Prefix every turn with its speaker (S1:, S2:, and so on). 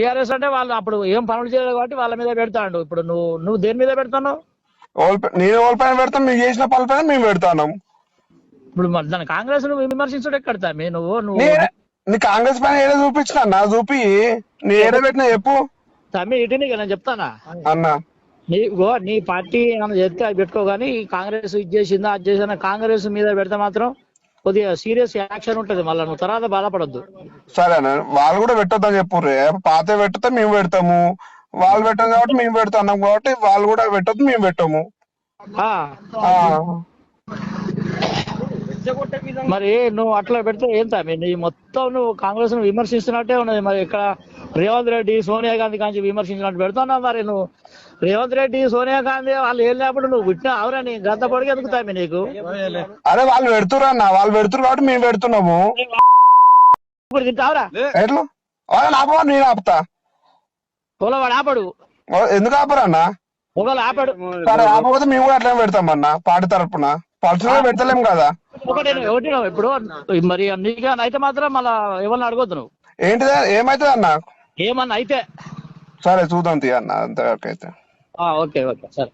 S1: TRS అంటే వాళ్ళు అప్పుడు ఏం పనులు చేయలేదు కాబట్టి వాళ్ళ మీద పెడతాడు. ఇప్పుడు నువ్వు దేని మీద పెడతావు?
S2: నేను వాళ్ళ పైన పెడతాం, మీరు చేసిన పనుల పైన మేము పెడతాం.
S1: ఇప్పుడు దాని కాంగ్రెస్ నువ్వు విమర్శించడం ఎక్కడ నువ్వు
S2: నీ కాంగ్రెస్ పైన ఏదో చూపించిన నా చూపి నీ ఏదో పెట్టినా చెప్పు
S1: తమ్మి ఇటుని నేను చెప్తానా
S2: అన్నా.
S1: నీ పార్టీ ఏమైనా చెప్తే అది పెట్టుకో, కానీ కాంగ్రెస్ ఇది చేసిందా అది చేసినా కాంగ్రెస్ మీద పెడితే మాత్రం కొద్దిగా సీరియస్ యాక్షన్ ఉంటది. మళ్ళీ నువ్వు తర్వాత బాధపడద్దు.
S2: సరేనా, వాళ్ళు కూడా పెట్టొద్దని చెప్పు. పాత పెట్టితే మేము పెడతాము, వాళ్ళు పెట్టాం కాబట్టి మేము పెడతాం కాబట్టి వాళ్ళు కూడా పెట్టొద్దు, మేము పెట్టాము.
S1: మరి నువ్వు అట్లా పెడితే ఏం తమ్మి, నీ మొత్తం నువ్వు కాంగ్రెస్ ను విమర్శిస్తున్నట్టే ఉన్నది. మరి ఇక్కడ రేవంత్ రెడ్డి సోనియా గాంధీ కాంచి విమర్శించినట్టు పెడుతున్నావు. మరి నువ్వు రేవంత్ రెడ్డి సోనియా గాంధీ వాళ్ళు ఏం లేనప్పుడు నువ్వు పుట్టిన అవరా నీ గంత పొడిగి ఎదుగుతామి నీకు?
S2: అరే వాళ్ళు పెడుతురు అన్న, వాళ్ళు పెడుతురు కాబట్టి మేము పెడుతున్నాము.
S1: ఇప్పుడు తింటావరా?
S2: ఎట్లా వాళ్ళని ఆపమా, నేను ఆపుతా.
S1: వాడు ఆపడు.
S2: ఎందుకు ఆపరు అన్న?
S1: ఒకళ్ళు ఆపడు.
S2: సరే ఆపకపోతే మేము కూడా అట్లనే పెడతాం అన్న. పార్టీ తరపున పర్సనల్ పెడతలేం కదా.
S1: ఒకటి ఇప్పుడు మరి నీగా అయితే మాత్రం మళ్ళా ఎవరిని అడగొద్దు నువ్వు.
S2: ఏంటిదే ఏమైతుంది అన్న?
S1: ఏమన్నా అయితే
S2: సరే చూద్దాం తీ అన్న, అంతే. ఓకే అయితే
S1: ఓకే సరే.